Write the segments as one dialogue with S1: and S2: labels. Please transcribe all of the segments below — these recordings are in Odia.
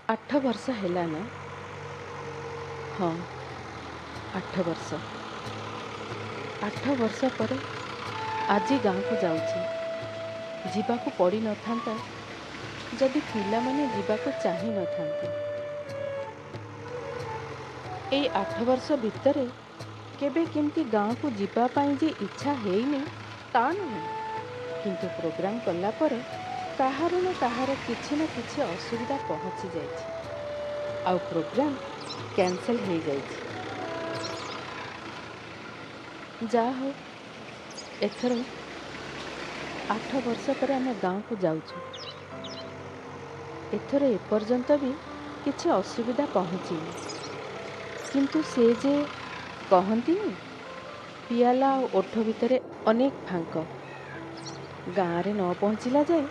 S1: 8 वर्ष हैला ना। हाँ, 8 वर्ष। 8 वर्ष पर आज गाँव को जाऊँ। जीवाकू पड़ी न था जदि पिला माने जीवाकू चाही न था। ए 8 वर्ष भितरे केबे केमती गाँव को जीवा पाई जे इच्छा हेइनी ता नहीं, किंतु प्रोग्राम कला परे काहार न काहार किछि न किछि असुविधा पहुँची जाइछि आउ प्रोग्राम कैंसल हो जाइछि। जा हो एथर 8 वर्ष पर आम गाँव को जाऊँ। एथर एपर्यंत भी किछि असुविधा पहुँचीनी, किंतु से जे कहती पियाला और ओठ भितरे अनेक फांक गाँव रे न पहुँचला जाए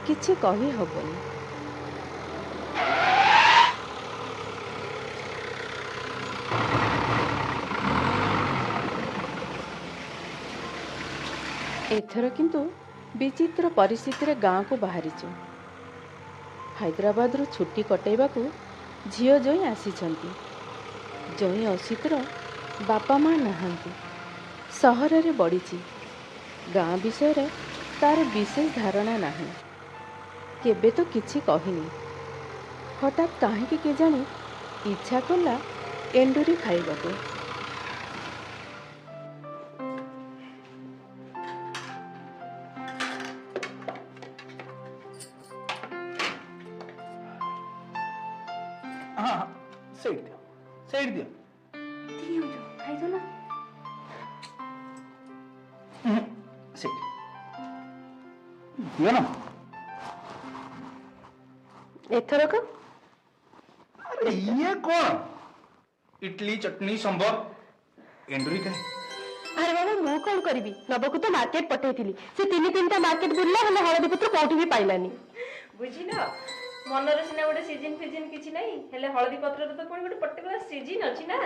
S1: किछि कही हबनी। एथर किंतु विचित्र परिस्थिति गाँव को बाहरीचु। हैदराबाद छुट्टी कटेबा को झियो जोई आसीचंती। जोई असितर बापा माँ नहांती, सहर रे बड़ीची। गाँ विषय रे तार विशेष धारणा नाही। केबे तो किछि कहिनी। हठात काहेकि केजानी इच्छा कला एंडुरी खाइबाकू।
S2: हाँ सेठ दियो
S3: खाइदो ना।
S2: सेठ दियो ना।
S3: एथरक
S2: अरे ये कौन इडली चटनी संभर एंडुरी का
S3: अरे बाबा मु कौन करी नबकू तो मार्केट पठेइथिली। से तीन मार्केट बुलला हले हळदी पत्र कोठी भी पाइलानी।
S4: बुझिल मनर सिना गोटे सीजन फिजन किछि नहीं हेले हळदी पत्र तो कोन गोटे पर्टिकुलर सीजन अछि ना।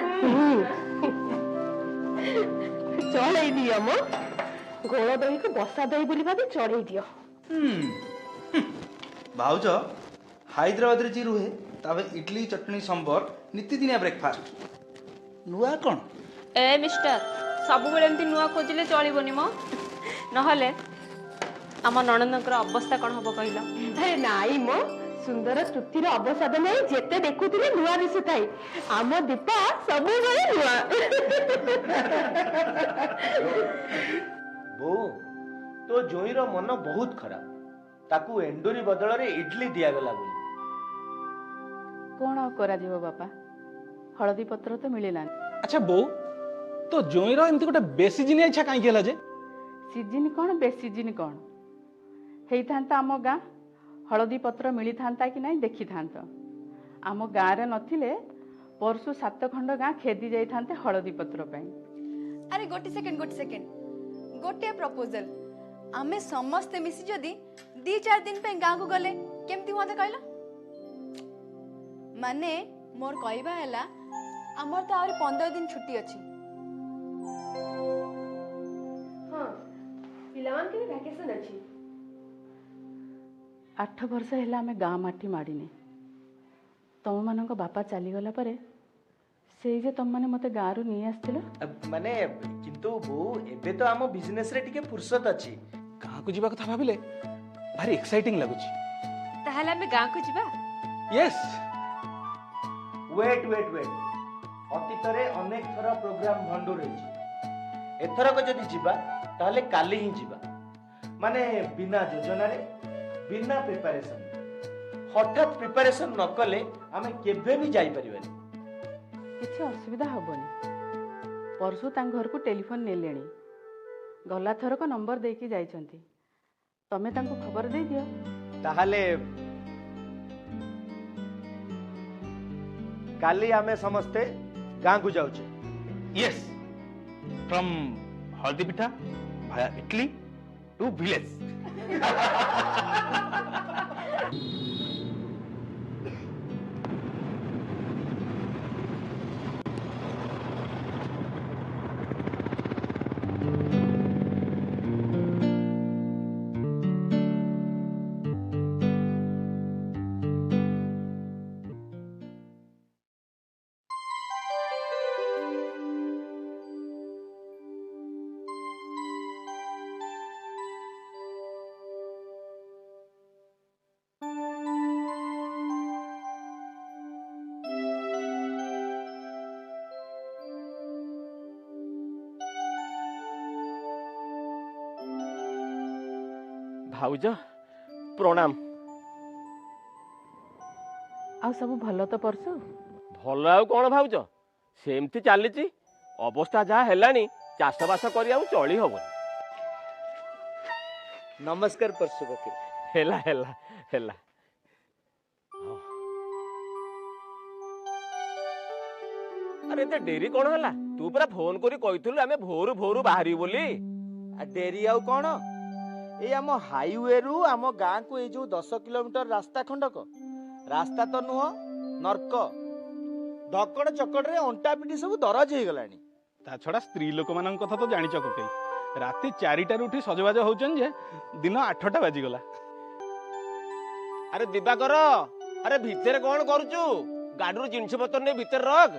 S3: चढ़ई दियो मो गोल दही को बसा दही बोली भाबी चढ़ई दियो।
S2: भाउज हैदराबाद रे जी रुहे ताबे इडली चटनी संभर नितिदिनिया ब्रेकफास्ट नुआ कौन
S4: ए मिस्टर सब बेले एमती नुआ खोजिले चलिबोनी मो नहले आम नणंदकर अवस्था कौन हबो कहिला।
S3: अरे नाई मो सुंदर तृप्तिर अवसाद नहीं जेते देखुथिले नुआ दिसुथाई। आम दीपा सब बेले नुआ।
S5: बो तो जोईर मन बहुत खराब ताकू एंडुरी बदल रे इडली दिया गला बोली।
S1: कौन करा जीव बापा, हळदी पत्र तो मिलला।
S6: अच्छा बो तो जोईर एमती गोटे बेसिजिनिया इच्छा काई केला जे?
S1: सीजन कौन बेसिजन कौन हेई थांता आम गाँ हळदी पत्र मिली थांता कि नहीं देखी थांत। आम गाँ रे नथिले परसु 7 खंड गाँ खेदी जाई थांते हळदी पत्र पई।
S7: अरे गोटे सेकेंड गोटे प्रपोजल आमे समस्ते मिसी जदी 2-4 दिन पे गाँ को गले केमती हुआ कहला। माने मोर कहबा हैला हमर तो आउरी 15 दिन छुट्टी अछि।
S3: हां पिलावन के वैकेशन अछि।
S1: 8 वर्ष हैला आमे गाँ माटी माडिने। तम मानक बापा चली गला परे से जे तम माने मते गाँ रु नी आस्थिलो।
S5: माने किंतु बो एबे तो आम बिजनेस रे टिके फुर्सत अछि।
S6: गाँ को जीवा कथा भाबिले भारी एक्साइटिंग लागुची।
S4: ताहले हमें गाँ को जिबा।
S6: यस
S5: वेट अतीत रे अनेक थरा प्रोग्राम भंडू रही। एथरक जदि जीवा ताहले काली ही जीवा। माने बिना योजना रे बिना प्रिपरेशन हठात प्रिपरेशन न कले आमे केबे भी जाई परिबानी।
S1: किछि असुविधा हबनी। परसु तांग घर को टेलीफोन नेलेणी। गला थरक नंबर देकी जाइछंती। तमे तांको खबर दे दियो।
S5: ताहले काली आमे समस्ते गाँ को जाउछे।
S6: यस फ्रॉम हल्दी पिठा भाया इटली टू विलेज।
S5: ଭାଉଜ ପ୍ରଣାମ।
S1: ଆଉ ସବୁ ଭଲ ତ ପରଶୁ?
S5: ଭଲ ଆଉ କଣ ଭାଉଜ, ସେମିତି ଚାଲିଛି। ଅବସ୍ଥା ଯାହା ହେଲାଣି ଚାଷବାସ କରି ଆଉ ଚଳି ହବନି।
S8: ନମସ୍କାର ପଶୁପକ୍ଷୀ।
S5: ହେଲା ହେଲା ହେଲା। ଆରେ ଏତେ ଡେରି କଣ ହେଲା? ତୁ ପରା ଫୋନ କରି କହିଥିଲୁ ଆମେ ଭୋରୁ ଭୋରୁ ବାହାରିବୁ ବୋଲି।
S8: ଡେରି ଆଉ କଣ, ଏଇ ଆମ ହାଇୱେରୁ ଆମ ଗାଁକୁ ଏଇ ଯୋଉ 10 କିଲୋମିଟର ରାସ୍ତା ଖଣ୍ଡକ, ରାସ୍ତା ତ ନୁହଁ ନର୍କ। ଧକଡ଼ ଚକଡ଼ରେ ଅଣ୍ଟା ପିଠି ସବୁ ଦରଜ ହେଇଗଲାଣି।
S6: ତା ଛଡ଼ା ସ୍ତ୍ରୀ ଲୋକମାନଙ୍କ କଥା ତ ଜାଣିଛ କକେଇ, ରାତି 4ଟାରୁ ଉଠି ସଜବାଜ ହଉଛନ୍ତି ଯେ ଦିନ 8ଟା ବାଜିଗଲା।
S5: ଆରେ ଦିବାକର, ଆରେ ଭିତରେ କଣ କରୁଛୁ? ଗାଡିରୁ ଜିନିଷ ପତ୍ର ନେଇ ଭିତରେ ରଖ।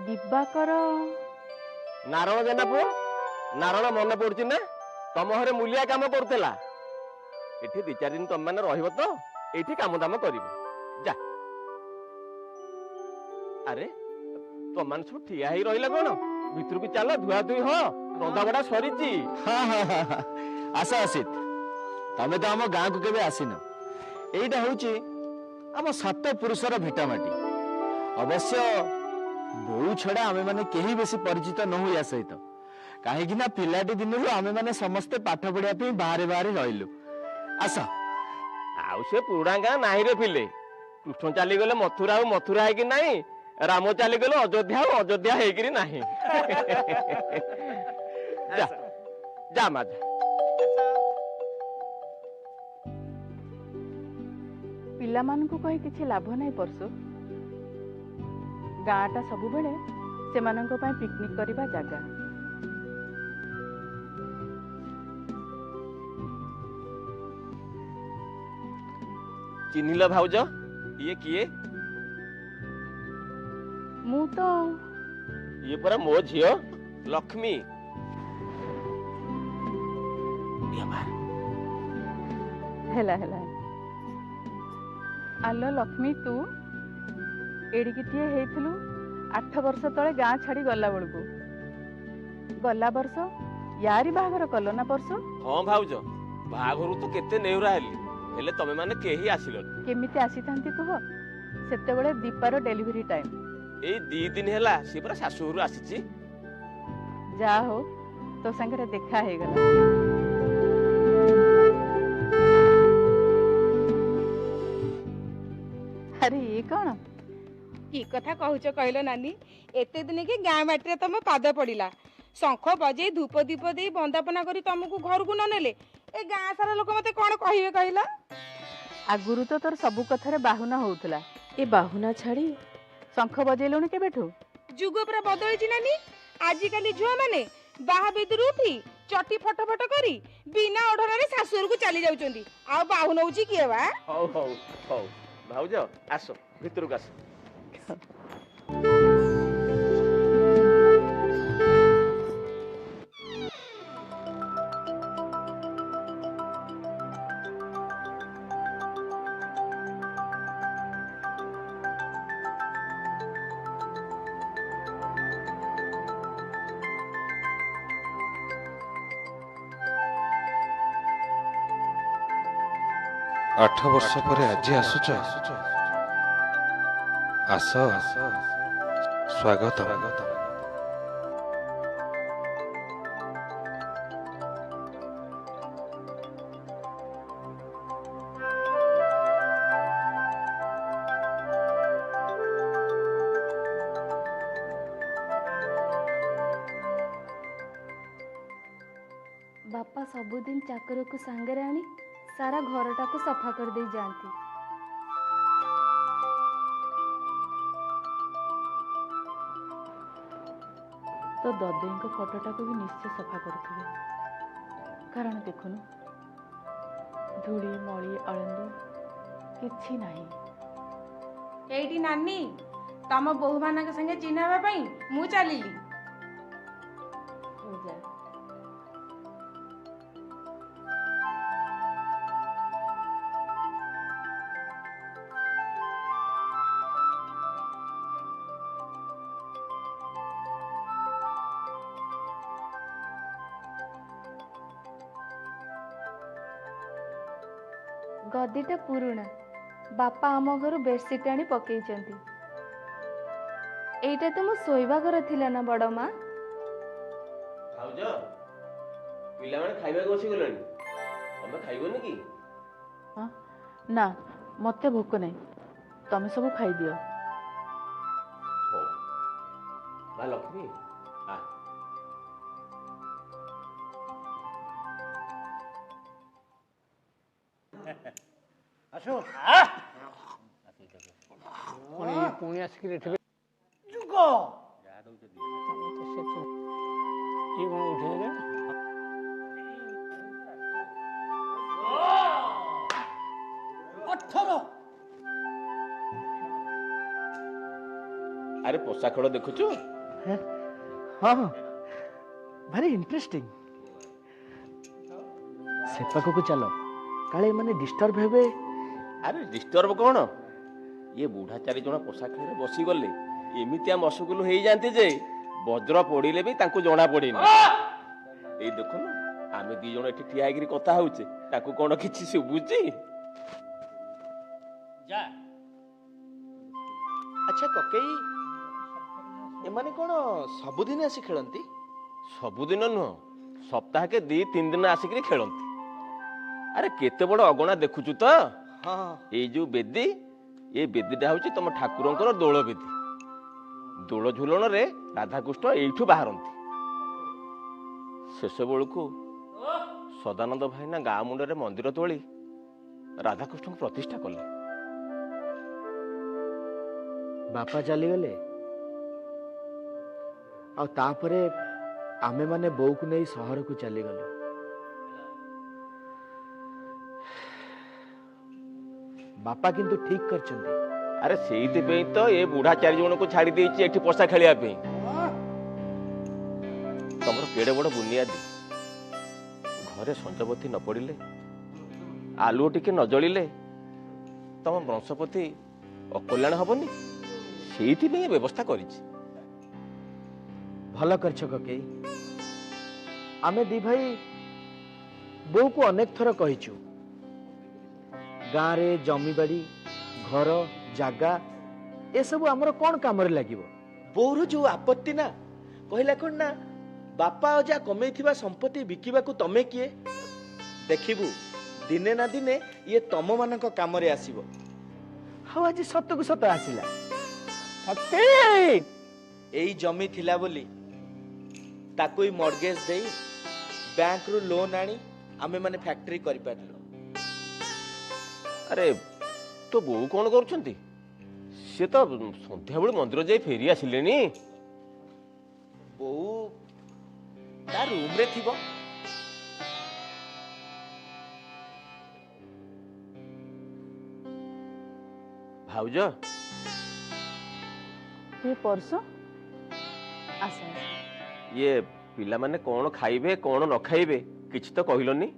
S1: ଦିବାକର?
S5: ନାରଣ ଜେନା ପୁଅ, ନାରଣ ମନେ ପଡୁଛି ନା? ତମ ଘରେ ମୂଲିଆ କାମ କରୁଥିଲା। ଏଠି 2-4 ଦିନ ତମ ମାନେ ରହିବ ତ, ଏଇଠି କାମ ଦାମ କରିବ। ଯା। ଆରେ ତମମାନେ ସବୁ ଠିଆ ହେଇ ରହିଲା କଣ? ଭିତରକୁ ଚାଲ, ଧୁଆ ଧୁଇ ହ, ରନ୍ଧା ବଢା ସରିଛି।
S8: ଆସ ଅସିତ, ତମେ ତ ଆମ ଗାଁକୁ କେବେ ଆସିନ। ଏଇଟା ହଉଛି ଆମ 7 ପୁରୁଷର ଭିଟାମାଟି। ଅବଶ୍ୟ ବୋଉ ଛଡା ଆମେ ମାନେ କେହି ବେଶୀ ପରିଚିତ ନୋହୁ ୟା ସହିତ, କାହିଁକି ନା ପିଲାଟି ଦିନରୁ ଆମେ ମାନେ ସମସ୍ତେ ପାଠ ପଢିବା ପାଇଁ ବାହାରେ ବାହାରେ ରହିଲୁ। ଆସ।
S5: ଆଉ ସେ ପୁରୁଣା ଗାଁ ନାହିଁ ରେ ପିଲେ। କୃଷ୍ଣ ଚାଲିଗଲେ ମଥୁରା ଆଉ ମଥୁରା ହେଇକି ନାହିଁ, ରାମ ଚାଲିଗଲେ ଅଯୋଧ୍ୟା ଆଉ ଅଯୋଧ୍ୟା ହେଇକିରି ନାହିଁ। ଯା ଯା ମା ଯା।
S1: ପିଲାମାନଙ୍କୁ କହି କିଛି ଲାଭ ନାହିଁ ପରଶୁ। ଗାଁଟା ସବୁବେଳେ ସେମାନଙ୍କ ପାଇଁ ପିକନିକ୍ କରିବା ଜାଗା।
S5: ଚିହ୍ନିଲ ଭାଉଜ, ଇଏ କିଏ?
S1: ମୁଁ ତ
S5: ଇଏ ପରା ମୋ ଝିଅ ଲକ୍ଷ୍ମୀ।
S1: ହେଲା ହେଲା। ଆଲୋ ଲକ୍ଷ୍ମୀ, ତୁ ଏଡ଼ିକିଟିଏ ହେଇଥିଲୁ 8 ବର୍ଷ ତଳେ ଗାଁ ଛାଡ଼ି ଗଲା ବେଳକୁ। ଗଲା ବର୍ଷ ୟାରି ବାହାଘର କଲ ନା ପରଶୁ?
S5: ହଁ ଭାଉଜ, ବାହାଘରୁ ତ କେତେ ନେହୁରା ହେଲି, ହେଲେ ତମେ ମାନେ କେହି ଆସିଲନି।
S1: କେମିତି ଆସିଥାନ୍ତି କୁହ? ସେତେବେଳେ ଦୀପାର ଡେଲିଭରି ଟାଇମ୍।
S5: ଏଇ 2 ଦିନ ହେଲା ସେ ପରା ଶାଶୁଘରୁ ଆସିଛି।
S1: ଯାହା ହଉ ତୋ ସାଙ୍ଗରେ ଦେଖା ହେଇଗଲା। ଆରେ ଇଏ କଣ?
S3: କି କଥା କହୁଛ କହିଲ ନାନୀ? ଏତେ ଦିନ କି ଗାଁ ମାଟିରେ ତମ ପାଦ ପଡିଲା, ଶଙ୍ଖ ବଜେଇ ଧୂପ ଦୀପ ଦେଇ ବନ୍ଦାପନା କରି ତମକୁ ଘରକୁ ନ ନେଲେ ଏ ଗାଁ ସାରା ଲୋକ ମତେ କଣ କହିବେ କହିଲ?
S1: ଆଗରୁ ତ ତୋର ସବୁ କଥାରେ ବାହୁନା ହଉଥିଲା, ଏ ବାହୁନା ଛାଡ଼ି ଶଙ୍ଖ ବଜେଇଲୁଣି କେବେଠୁ?
S3: ଯୁଗ ପୁରା ବଦଳିଛି ନାନୀ। ଆଜିକାଲି ଝିଅ ମାନେ ବାହା ବିଦୁରୁ ଉଠି ଚଟି ଫଟ ଫଟ କରି ବିନା ଓଢଣାରେ ଶାଶୁଘରକୁ ଚାଲି ଯାଉଛନ୍ତି। ଆଉ ବାହୁ ନଉଛି କିଏ ବା?
S5: ହଉ ହଉ ହଉ ଭାଉଜ, ଆସ ଭିତରକୁ ଆସ।
S9: 8 ବର୍ଷ ପରେ ଆଜି ଆସୁଛ? ଆସ, ସ୍ୱାଗତ।
S10: ବାପା ସବୁଦିନ ଚାକରକୁ ସାଙ୍ଗରେ ଆଣି ସାରା ଘରଟାକୁ ସଫା କରିଦେଇ ଯାଆନ୍ତି।
S1: ତ ଦଦେଇଙ୍କ ଫଟୋଟାକୁ ବି ନିଶ୍ଚୟ ସଫା କରୁଥିବେ, କାରଣ ଦେଖୁନୁ ଧୂଳି ମଳି ଅଳନ୍ଦ କିଛି ନାହିଁ।
S3: ଏଇଠି ନାନୀ, ତମ ବୋହୂ ମାନଙ୍କ ସାଙ୍ଗେ ଚିହ୍ନା ହେବା ପାଇଁ ମୁଁ ଚାଲିଲି।
S1: ହଉ ଯା।
S10: ଗଦିଟା ପୁରୁଣା। ବାପା ଆମ ଘରୁ ବେଡସିଟ୍ ଆଣି ପକେଇଛନ୍ତି। ଏଇଟା ତ ମୋ ଶୋଇବା ଘର ଥିଲା ନା ବଡ଼ ମା?
S11: ଭାଉଜ ପିଲାମାନେ ଖାଇବାକୁ ବସିଗଲେଣି, ତମେ ଖାଇବନି କି?
S1: ନା ମୋତେ ଭୋକ ନାହିଁ, ତମେ ସବୁ ଖାଇଦିଅ।
S11: ହଉ ମା ଲକ୍ଷ୍ମୀ ଆ
S5: ଆସୁ
S12: ପୁଣି ଆସିକି ଏଠି
S5: ଯୁଗ
S12: ଇଏ କ'ଣ ଉଠେଇଲେ?
S11: ଆରେ ପୋଷା ଖେଳ ଦେଖୁଛୁ?
S5: ହଁ ହଁ ଭାରି ଇଣ୍ଟରେଷ୍ଟିଂ। ସେ ପାଖକୁ ଚାଲ, କାଳେ ଏମାନେ ଡିଷ୍ଟର୍ବ ହେବେ।
S11: ଆରେ ଡିଷ୍ଟର୍ବ କ'ଣ, ଇଏ ବୁଢ଼ା 4 ଜଣ ପୋଷା ଖେଳରେ ବସିଗଲେ ଏମିତିଆ ମସଗୁଲ ହେଇଯାଆନ୍ତି ଯେ ବଜ୍ର ପଡ଼ିଲେ ବି ତାଙ୍କୁ ଜଣା ପଡ଼େନି। ଏଇ ଦେଖୁନ ଆମେ 2 ଜଣ ଏଠି ଠିଆ ହେଇକିରି କଥା ହଉଛେ, ତାକୁ କ'ଣ କିଛି ଶୁଭୁଛି?
S5: ଆଚ୍ଛା କକେଇ, ଏମାନେ କ'ଣ ସବୁଦିନ ଆସି ଖେଳନ୍ତି?
S11: ସବୁଦିନ ନୁହଁ, ସପ୍ତାହକେ 2-3 ଦିନ ଆସିକିରି ଖେଳନ୍ତି। ଆରେ କେତେ ବଡ଼ ଅଗଣା ଦେଖୁଛୁ ତ?
S5: ହଁ
S11: ଏଇ ଯୋଉ ବେଦୀ, ଏ ବେଦୀଟା ହଉଛି ତମ ଠାକୁରଙ୍କର ଦୋଳ ବେଦୀ। ଦୋଳ ଝୁଲଣରେ ରାଧାକୃଷ୍ଣ ଏଇଠୁ ବାହାରନ୍ତି। ଶେଷ ବେଳକୁ ସଦାନନ୍ଦ ଭାଇନା ଗାଁ ମୁଣ୍ଡରେ ମନ୍ଦିର ତୋଳି ରାଧାକୃଷ୍ଣଙ୍କୁ ପ୍ରତିଷ୍ଠା କଲେ।
S5: ବାପା ଚାଲିଗଲେ, ଆଉ ତାପରେ ଆମେମାନେ ବୋଉକୁ ନେଇ ସହରକୁ ଚାଲିଗଲୁ। ବାପା କିନ୍ତୁ ଠିକ କରିଛନ୍ତି।
S11: ଆରେ ସେଇଥିପାଇଁ ତ ଏ ବୁଢ଼ା 4 ଜଣଙ୍କୁ ଛାଡ଼ି ଦେଇଛି ଏଠି ପଶା ଖେଳିବା ପାଇଁ। ତମର କେଡ଼େ ବଡ଼ ବୁନିଆଦି। ଘରେ ସଞ୍ଜବତୀ ନ ପଡ଼ିଲେ, ଆଲୁଅ ଟିକେ ନ ଜଳିଲେ ତମ ବଂଶପତି ଅକଲ୍ୟାଣ ହବନି। ସେଇଥିପାଇଁ ଏ ବ୍ୟବସ୍ଥା କରିଛି।
S5: ଭଲ କରିଛ କକେଇ। ଆମେ 2 ଭାଇ ବୋଉକୁ ଅନେକ ଥର କହିଛୁ, ଗାଁରେ ଜମିବାଡ଼ି, ଘର, ଜାଗା ଏସବୁ ଆମର କ'ଣ କାମରେ ଲାଗିବ? ବୋଉର ଯୋଉ ଆପତ୍ତି ନା, କହିଲା କ'ଣ ନା, ବାପା ଅଜା କମେଇଥିବା ସମ୍ପତ୍ତି ବିକିବାକୁ ତମେ କିଏ? ଦେଖିବୁ ଦିନେ ନା ଦିନେ ଇଏ ତମମାନଙ୍କ କାମରେ ଆସିବ। ଆଉ ଆଜି ସତକୁ ସତ ଆସିଲା। ଏଇ ଜମି ଥିଲା ବୋଲି ତାକୁ ମର୍ଗେଜ ଦେଇ ବ୍ୟାଙ୍କରୁ ଲୋନ୍ ଆଣି ଆମେ ମାନେ ଫ୍ୟାକ୍ଟ୍ରି କରିପାରିଲୁ।
S11: ଆରେ ତୋ ବୋଉ କ'ଣ କରୁଛନ୍ତି? ସେ ତ ସନ୍ଧ୍ୟାବେଳେ ମନ୍ଦିର ଯାଇ ଫେରି ଆସିଲେଣି।
S5: ବୋଉ ତା ରୁମରେ ଥିବ।
S11: ଭାଉଜ
S1: କିଏ ପରଶ? ଆସ ଆସ।
S11: ଇଏ ପିଲାମାନେ କ'ଣ ଖାଇବେ କ'ଣ ନ ଖାଇବେ କିଛି ତ କହିଲନି।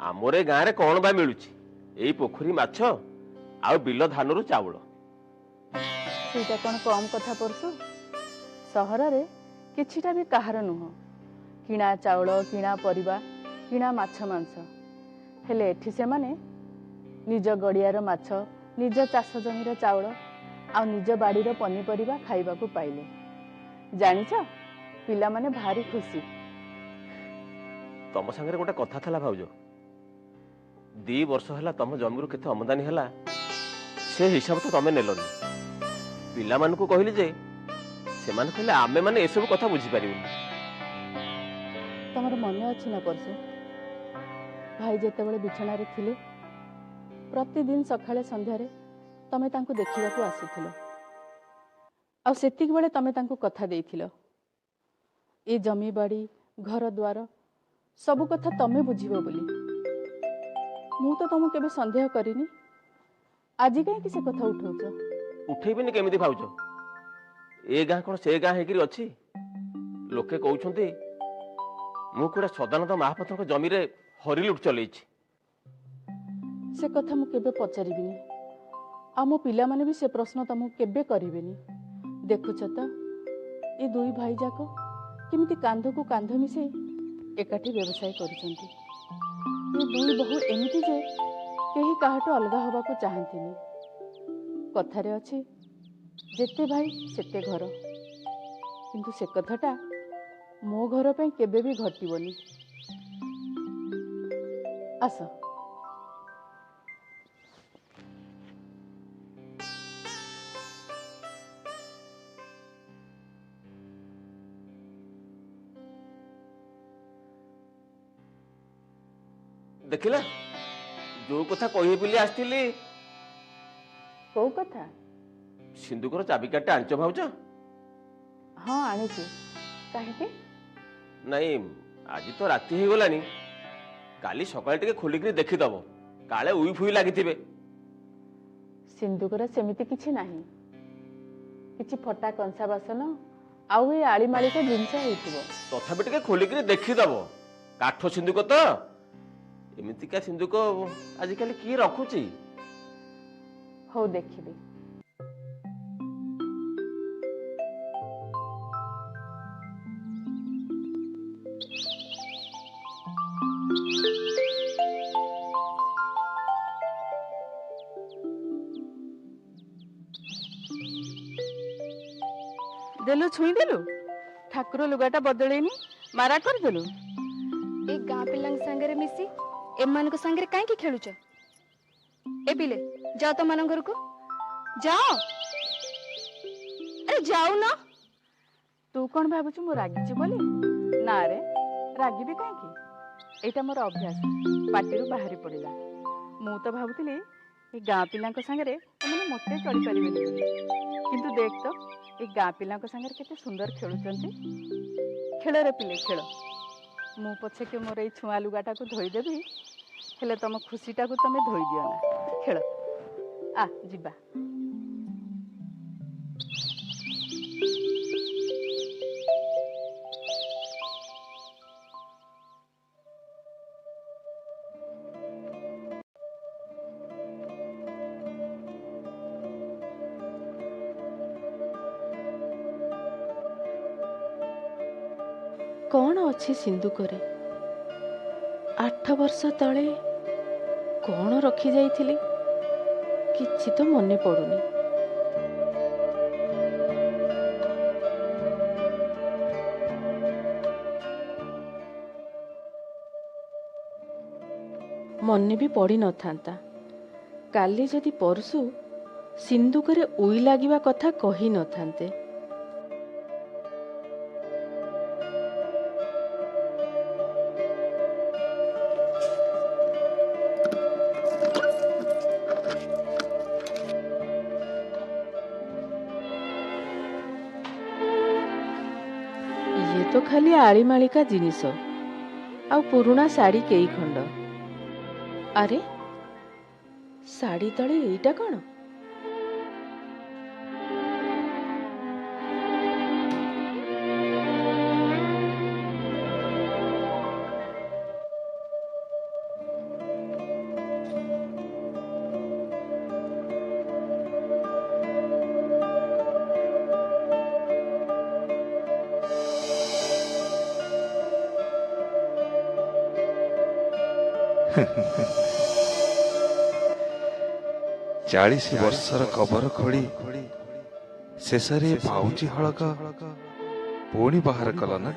S11: ଆମର ଏ ଗାଁରେ କ'ଣ ବା ମିଳୁଛି? ଏଇ ପୋଖରୀ ମାଛ ଆଉ ବିଲ ଧାନରୁ ଚାଉଳ।
S1: ସେଇଟା କ'ଣ କମ୍ କଥା ପରଶ? ସହରରେ କିଛିଟା ବି କାହାର ନୁହଁ। କିଣା ଚାଉଳ, କିଣା ପରିବା, କିଣା ମାଛ ମାଂସ। ହେଲେ ଏଠି ସେମାନେ ନିଜ ଗଡ଼ିଆର ମାଛ, ନିଜ ଚାଷ ଜମିର ଚାଉଳ ଆଉ ନିଜ ବାଡ଼ିର ପନିପରିବା ଖାଇବାକୁ ପାଇଲେ। ଜାଣିଛ, ପିଲାମାନେ ଭାରି ଖୁସି।
S11: ତମ ସାଙ୍ଗରେ ଗୋଟେ କଥା ଥିଲା ଭାଉଜ। 2 ବର୍ଷ ହେଲା ତମ ଜମିରୁ କେତେ ଆମଦାନୀ ହେଲା ସେ ହିସାବ ତ ତମେ ନେଲନି। ପିଲାମାନଙ୍କୁ କହିଲି ଯେ ସେମାନେ କହିଲେ ଆମେ ମାନେ ଏସବୁ କଥା ବୁଝିପାରିବୁନି।
S1: ତମର ମନେ ଅଛି ନା ପରଶୁ, ଭାଇ ଯେତେବେଳେ ବିଛଣାରେ ଥିଲେ ପ୍ରତିଦିନ ସକାଳେ ସନ୍ଧ୍ୟାରେ ତମେ ତାଙ୍କୁ ଦେଖିବାକୁ ଆସୁଥିଲ। ଆଉ ସେତିକି ବେଳେ ତମେ ତାଙ୍କୁ କଥା ଦେଇଥିଲ, ଏ ଜମିବାଡ଼ି, ଘର ଦ୍ୱାର ସବୁ କଥା ତମେ ବୁଝିବ ବୋଲି। ମୁଁ ତ ତମକୁ କେବେ ସନ୍ଦେହ କରିନି, ଆଜି କାହିଁକି ସେ କଥା ଉଠଉଛ?
S11: ଉଠେଇବିନି କେମିତି ଭାଉଜ? ଏ ଗାଁ କ'ଣ ସେ ଗାଁ ହେଇକିରି ଅଛି? ଲୋକେ କହୁଛନ୍ତି ମୁଁ କୁଆଡ଼େ ସଦାନନ୍ଦ ମହାପାତ୍ରଙ୍କ ଜମିରେ ହରିଲୁଟ ଚଲେଇଛି।
S1: ସେ କଥା ମୁଁ କେବେ ପଚାରିବିନି, ଆଉ ମୋ ପିଲାମାନେ ବି ସେ ପ୍ରଶ୍ନ ତମକୁ କେବେ କରିବେନି। ଦେଖୁଛ ତ, ଏ 2 ଭାଇ ଯାକ କେମିତି କାନ୍ଧକୁ କାନ୍ଧ ମିଶାଇ ଏକାଠି ବ୍ୟବସାୟ କରୁଛନ୍ତି। ଏ 2 ବୋହୂ ଏମିତି ଯେ କେହି କାହାଠୁ ଅଲଗା ହେବାକୁ ଚାହାନ୍ତିନି। କଥାରେ ଅଛି ଯେତେ ଭାଇ ସେତେ ଘର, କିନ୍ତୁ ସେ କଥାଟା ମୋ ଘର ପାଇଁ କେବେ ବି ଘଟିବନି। ଆସ।
S11: ଦେଖିଲା ଯୋଉ କଥା କହିବି ବୋଲି ଆସିଥିଲି।
S1: କୋଉ କଥା?
S11: ସିନ୍ଧୁକର ଚାବିକାଠିଟା ଆଣିଛ ଭାଉଜ?
S1: ହଁ ଆଣିଛି। କାହିଁକି?
S11: ନାଇଁ ଆଜି ତ ରାତି ହେଇଗଲାଣି, କାଲି ସକାଳେ ଟିକେ ଖୋଲିକିରି ଦେଖିଦବ, କାଳେ ଉଇ ଫୁଇ ଲାଗିଥିବେ।
S1: ସିନ୍ଦୁକରେ ସେମିତି କିଛି ନାହିଁ। କିଛି ଫଟା କଂସା ବାସନ ଆଉ ଏ ଆଳିମାଳିକା ଜିନିଷ ହେଇଥିବ।
S11: ତଥାପି ଟିକେ ଖୋଲିକିରି ଦେଖିଦବ, କାଠ ସିନ୍ଦୁକ ତ। ଏମିତିକା ସିନ୍ଦୁକ ଆଜିକାଲି କିଏ ରଖୁଛି?
S1: ହଉ ଦେଖିବି। ଦେଲୁ ଛୁଇଁ ଦେଲୁ। ଠାକୁର ଲୁଗାଟା ବଦଳେଇନି ମାରା କରିଦେଲୁ।
S7: ଏ ଗାଁ ପିଲାଙ୍କ ସାଙ୍ଗରେ ମିଶି ଏମାନଙ୍କ ସାଙ୍ଗରେ କାହିଁକି ଖେଳୁଛ? ଏ ପିଲେ ଯାଅ ତମାନଙ୍କ ଘରକୁ ଯାଅ। ଆରେ ଯାଉନ।
S1: ତୁ କଣ ଭାବୁଛୁ ମୁଁ ରାଗିଛି ବୋଲି? ନା ରେ, ରାଗିବି କାହିଁକି? ଏଇଟା ମୋର ଅଭ୍ୟାସ, ପାଟିରୁ ବାହାରି ପଡ଼ିଲା। ମୁଁ ତ ଭାବୁଥିଲି ଏ ଗାଁ ପିଲାଙ୍କ ସାଙ୍ଗରେ ଏମାନେ ମୋଟେ ଚଳିପାରିବେନି ବୋଲି, କିନ୍ତୁ ଦେଖ ତ ଏ ଗାଁ ପିଲାଙ୍କ ସାଙ୍ଗରେ କେତେ ସୁନ୍ଦର ଖେଳୁଛନ୍ତି। ଖେଳରେ ପିଲେ ଖେଳ। ମୁଁ ପଛକେ ମୋର ଏଇ ଛୁଆଁ ଲୁଗାଟାକୁ ଧୋଇଦେବି, ହେଲେ ତମ ଖୁସିଟାକୁ ତମେ ଧୋଇ ଦିଅ ନା। ଖେଳ। ଆ ଯିବା। କ'ଣ ଅଛି ସିନ୍ଦୁକରେ? 8 ବର୍ଷ ତଳେ କ'ଣ ରଖିଯାଇଥିଲି, କିଛି ତ ମନେ ପଡ଼ୁନି। ମନେ ବି ପଡ଼ିନଥାନ୍ତା, କାଲି ଯଦି ପରଶୁ ସିନ୍ଦୁକରେ ଉଇ ଲାଗିବା କଥା କହିନଥାନ୍ତେ। ଇଏ ତ ଖାଲି ଆଳିମାଳିକା ଜିନିଷ ଆଉ ପୁରୁଣା ଶାଢ଼ୀ କେଇ ଖଣ୍ଡ। ଆରେ ଶାଢ଼ୀ ତଳେ ଏଇଟା କ'ଣ?
S9: ଚାଳିଶ ବର୍ଷର କବର ଖୋଳି ଶେଷରେ ପାଉଁଜି ହଳକ ପୁଣି ବାହାର କଲ ନା?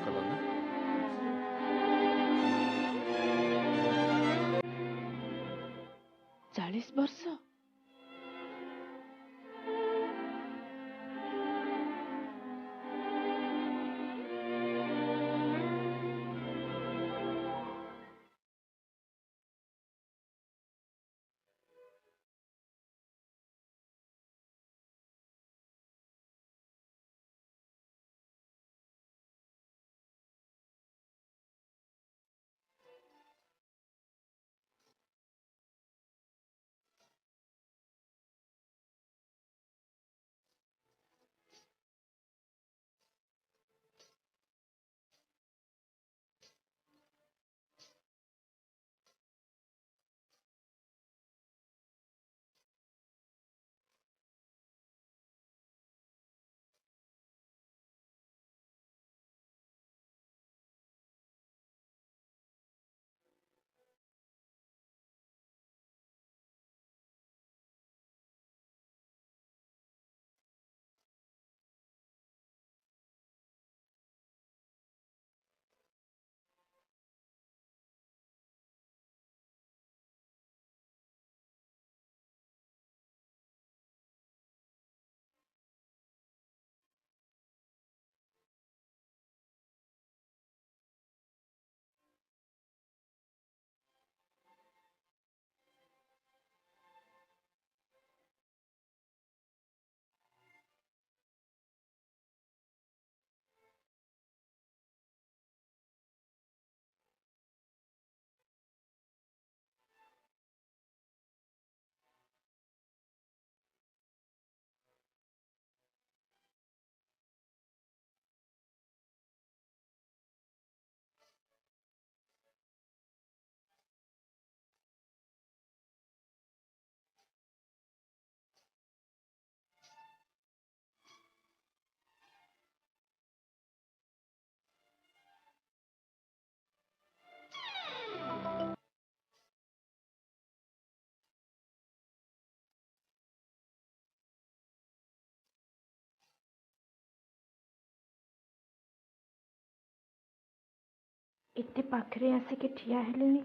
S1: 40 ବର୍ଷ?
S10: एते पाखरे आसिके ठिया हेलेनी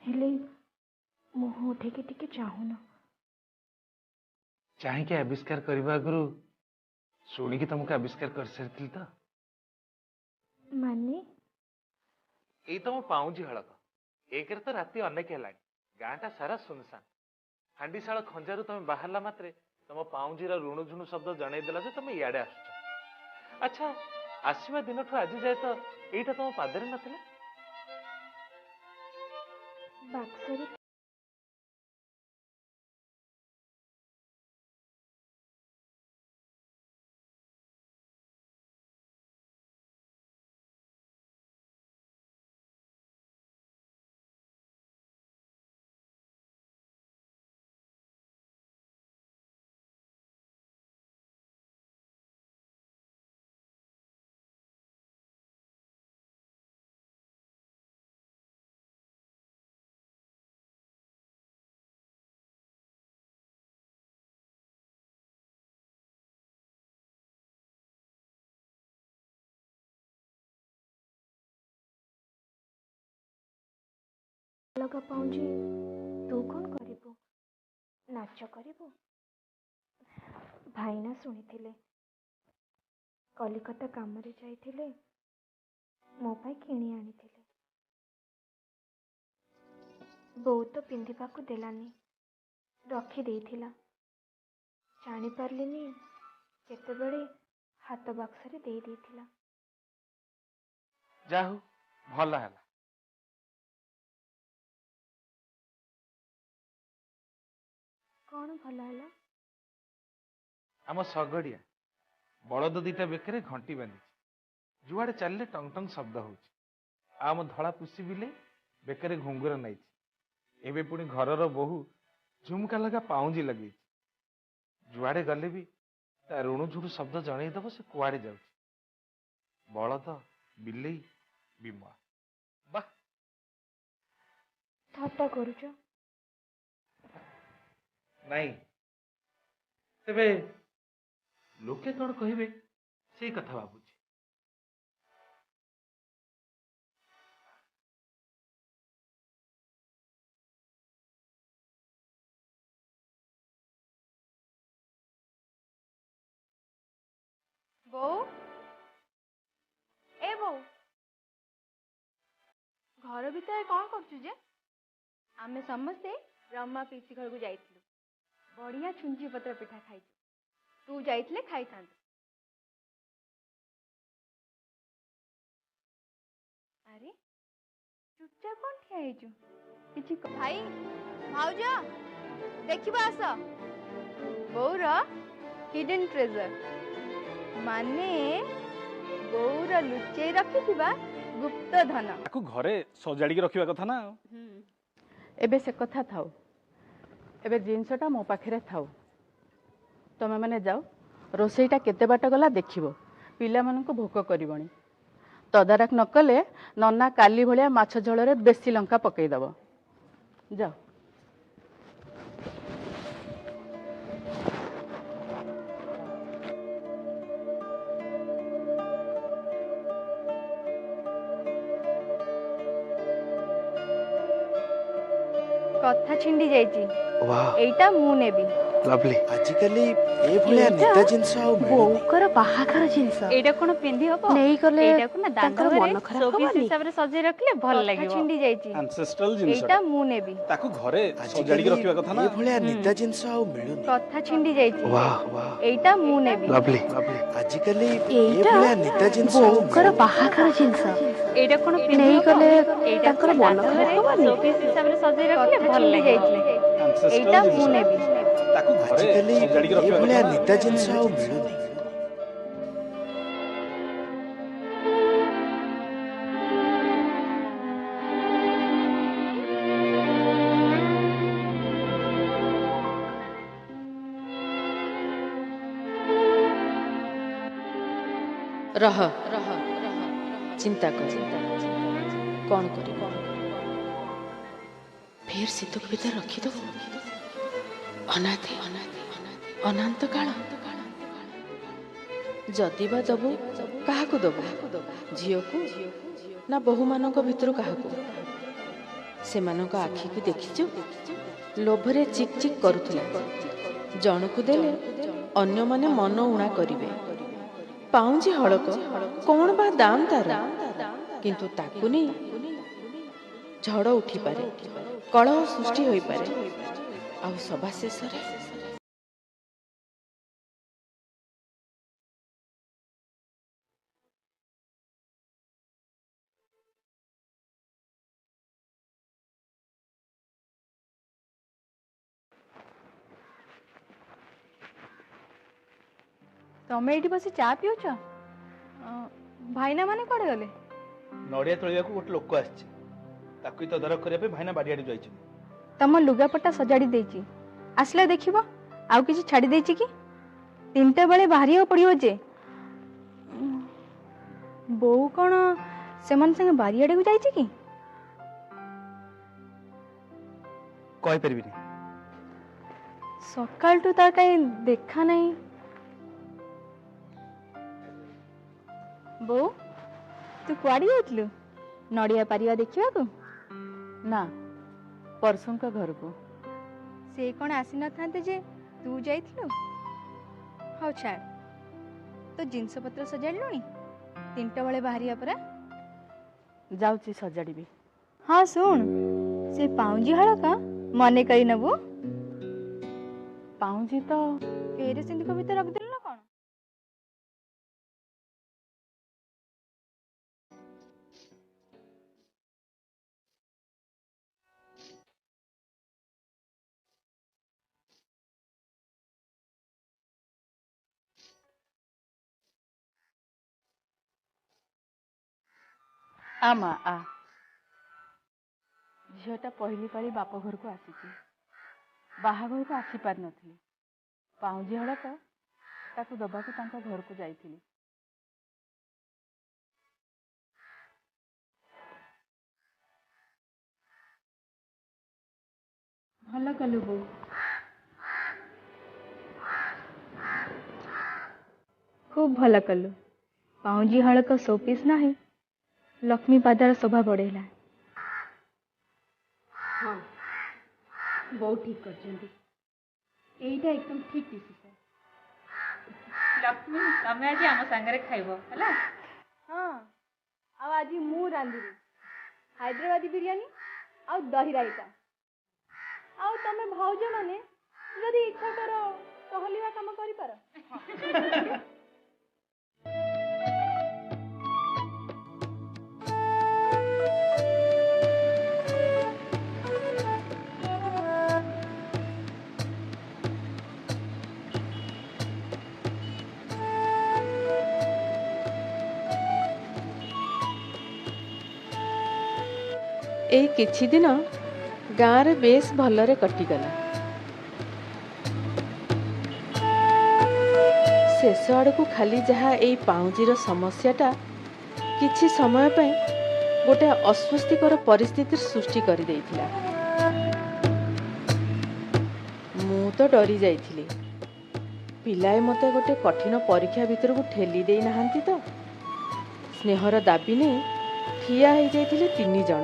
S10: हेले मुह उठेके टिके चाहुन
S5: चाहिए आविष्कार करने आगु शुणिकी तुमको आविष्कार कर सारी तो
S10: माने
S5: यही तो मो पाऊँची हड़क एक तो राति अनेक है गाँटा सारा सुनसान हांडीशाल खंजारू तुम बाहरला मात्रे तुम पाऊँजीर ऋणु झुणु शब्द जनईदेला जो तुम इे आस अच्छा आसवा दिन ठू आज जाए तो यहीटा तुम पादरे नथिला
S10: बाक्सरे लगा पाऊँजी तू कौन करिबु नाच करिबु भाईना शुणी कलिकता काम रे जाइथिले मो पाई किणी आनिथिले बो तो पिंधिबाकू देलानी रखी देइथिला जानी पारलिनी केतेबेले हाथ बाक्सरे देई देइथिला
S5: जाहु भला है
S10: कौन भला है
S5: आम सगड़िया बलद दीटा बेकरे घंटी बांधी जुआड़े चलले टंग टंग शब्द होम धला पुषी बिले बेकरे घुंगुर नाई एबे पुणी घरर बोहू झुमका लगा पाउंजी लगे जुआड़े गले भी ता ऋणु झुणु शब्द जनईदब से कुआड़े जाऊ बलद बिलेई बिमुआ वाह
S10: ठाट्टा करूच
S5: नहीं तेबे लोके कौन कहे से कथा भावुची
S7: बो ए बो घर भितर कौन करछु जे आमे समस्ते ब्रह्मा पीसी घर को जाइथिलु बढ़िया छुंची पत्र पिठा खाई तू जाइथिले खाई थांत अरे चुपचाप कौन ठिया हेचु किछि भाई भाउजा देखिबा आस बौर हिडन ट्रेजर माने बौर लुचेई रखिथिबा गुप्त धन
S6: ताकू घरे सजाड़ी के रखिबा कथा ना
S1: एबे से कथा थाओ एबे जिनसटा मो पाखरे थाओ तमे माने जाओ रोसईटा केते बाट गला देखिबो पिला माननको भोक करबणी तदारक न कले नन्ना काली भलिया माछ झोଳରେ बेसी लंका पकई दबो जाओ
S7: कथा छिंडी जाइची
S13: वाह
S7: एटा मु नेबी
S13: लवली आजिकली ए भलिया निता जिंस आ
S10: बोकर बाहाघर जिंस
S4: एटा कोन पिंदी हबो
S10: नहीं करले
S4: एटा कोन दांत
S10: मन खराब
S4: शोपीस
S10: हबनी
S4: हिसाब रे सजे रखले भल लागिवो
S7: छिंडी जाइची
S6: एंसेस्ट्रल जिंस
S7: एटा मु नेबी
S6: ताकू घरे सजाड़ी के रखिबा कथा ना
S13: ए भलिया निता जिंस आ मिलुनी
S7: कथा छिंडी जाइची
S13: वाह वाह
S7: एटा मु नेबी
S13: लवली आजिकली ए भलिया निता जिंस आ
S10: बोकर बाहाघर जिंस
S4: एटा कोन पिंदी
S10: नहीं करले
S4: एटा कोन
S10: मन खराब हबनी
S4: शोपीस हिसाब रे सजे रखले भल लागिवो
S7: एटा मु नेबी
S6: ताकू घरे
S13: आजिकली
S6: सजाड़ी के
S13: ए
S6: रखिबा
S13: भलिया
S6: कथा
S13: निता जिंस आ मिलुनी
S1: रह चिंता कर कौन कर फिर सितुक भीतर रखी दो अनाथे अनंत काल जदि बा दबु କାହାକୁ ଦବୁ? ଝିଅକୁ ନା ବୋହୂମାନଙ୍କ ଭିତରୁ କାହାକୁ? ସେମାନଙ୍କ ଆଖିକୁ ଦେଖିଛୁ? ଲୋଭରେ ଚିକ୍ ଚିକ୍ କରୁଥିଲା। ଜଣକୁ ଦେଲେ ଅନ୍ୟମାନେ ମନ ଉଣା କରିବେ। ପାଉଁଜି ହଳକ କଣ ବା ଦାମ ତାର? କିନ୍ତୁ ତାକୁ ନେଇ ଝଡ଼ ଉଠିପାରେ, କଳହ ସୃଷ୍ଟି ହୋଇପାରେ, ଆଉ ସଭା ଶେଷରେ
S7: ତମେ ଏଇଠି ବସି ଚା ପିଉଛ? ଭାଇନା ମାନେ କୁଆଡେ ଗଲେ?
S2: ନଡ଼ିଆ ତୋଳିବାକୁ ଗୋଟେ ଲୋକ ଆସିଛି, ତାକୁ ତଦାରଖ କରିବା ପାଇଁ ଭାଇନା ବାଡ଼ିଆଡ଼େ ଯାଇଛନ୍ତି।
S7: ତମ ଲୁଗାପଟା ସଜାଡ଼ି ଦେଇଛି, ଆସିଲେ ଦେଖିବ ଆଉ କିଛି ଛାଡ଼ି ଦେଇଛି କି? 3ଟା ବେଳେ ବାହାରିବାକୁ ପଡ଼ିବ ଯେ। ବୋଉ କ'ଣ ସେମାନେ ସାଙ୍ଗେ ବାରିଆଡ଼କୁ ଯାଇଛି କି?
S2: କହିପାରିବିନି।
S7: ସକାଳଠୁ ତାର କାହିଁ ଦେଖା ନାହିଁ। ବୋଉ, ତୁ କୁଆଡ଼େ ଯାଇଥିଲୁ? ନଡ଼ିଆ ପାରିବା ଦେଖିବାକୁ?
S1: ନା, ପରଶୁଙ୍କ ଘରକୁ।
S7: ସେ କ'ଣ ଆସିନଥାନ୍ତେ ଯେ ତୁ ଯାଇଥିଲୁ? ହଉ ଛାଡ଼, ତୋ ଜିନିଷପତ୍ର ସଜାଡ଼ିଲୁଣି? 3ଟା ବେଳେ ବାହାରିବା ପରା।
S1: ଯାଉଛି ସଜାଡ଼ିବି।
S7: ହଁ ଶୁଣ, ସେ ପାଉଁଜି ହଳକ ମନେ କରି ନେବୁ।
S1: ପାଉଁଜି ତ
S7: ଫେରେ ସିନ୍ଧୁକ ଭିତରେ ରଖିଦେଲୁ ନା କ'ଣ?
S1: ଆ ମା ଆ। ଝିଅଟା ପହିଲି ପାଳି ବାପ ଘରକୁ ଆସିଛି। ବାହାଘରକୁ ଆସିପାରିନଥିଲି। ପାଉଁଜି ହଳକ ତାକୁ ଦବାକୁ ତାଙ୍କ ଘରକୁ ଯାଇଥିଲି।
S7: ଭଲ କଲୁ ବୋଉ। ଖୁବ୍ ଭଲ କଲୁ। ପାଉଁଜି ହଳକ ଶୋପିସ୍ ନାହିଁ, ଲକ୍ଷ୍ମୀ ପାଦାର ଶୋଭା ବଢ଼େଇଲା।
S10: ହଁ, ବୋଉ ଠିକ୍ କରିଛନ୍ତି। ଏଇଟା ଏକଦମ ଠିକ୍ ଡିସିସନ୍।
S1: ଲକ୍ଷ୍ମୀ, ତମେ ଆଜି ଆମ ସାଙ୍ଗରେ ଖାଇବ ହେଲା?
S7: ହଁ, ଆଉ ଆଜି ମୁଁ ରାନ୍ଧିବି ହାଇଦ୍ରାବାଦୀ ବିରିୟାନୀ ଆଉ ଦହି ରାଇତା। ଆଉ ତମେ ଭାଉଜ ମାନେ ଯଦି ଇଚ୍ଛା କର ଟହଲିବା କାମ କରିପାର।
S1: ଏଇ କିଛି ଦିନ ଗାଁରେ ବେଶ ଭଲରେ କଟିଗଲା। ଶେଷ ଆଡ଼କୁ ଖାଲି ଯାହା ଏଇ ପାଉଁଜିର ସମସ୍ୟାଟା କିଛି ସମୟ ପାଇଁ ଗୋଟେ ଅସ୍ୱସ୍ତିକର ପରିସ୍ଥିତିର ସୃଷ୍ଟି କରିଦେଇଥିଲା। ମୁଁ ତ ଡରି ଯାଇଥିଲି। ପିଲାଏ ମୋତେ ଗୋଟେ କଠିନ ପରୀକ୍ଷା ଭିତରକୁ ଠେଲି ଦେଇନାହାନ୍ତି ତ? ସ୍ନେହର ଦାବି ନେଇ ଠିଆ ହେଇଯାଇଥିଲେ 3 ଜଣ,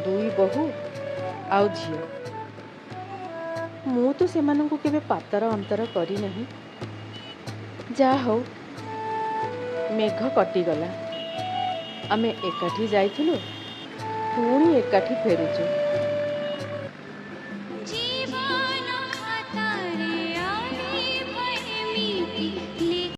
S1: 2 ବୋହୂ ଆଉ ଝିଅ। ମୁଁ ତ ସେମାନଙ୍କୁ କେବେ ପାତର ଅନ୍ତର କରିନାହିଁ। ଯାହା ହଉ, ମେଘ କଟିଗଲା। ଆମେ ଏକାଠି ଯାଇଥିଲୁ, ପୁଣି ଏକାଠି ଫେରୁଛୁ।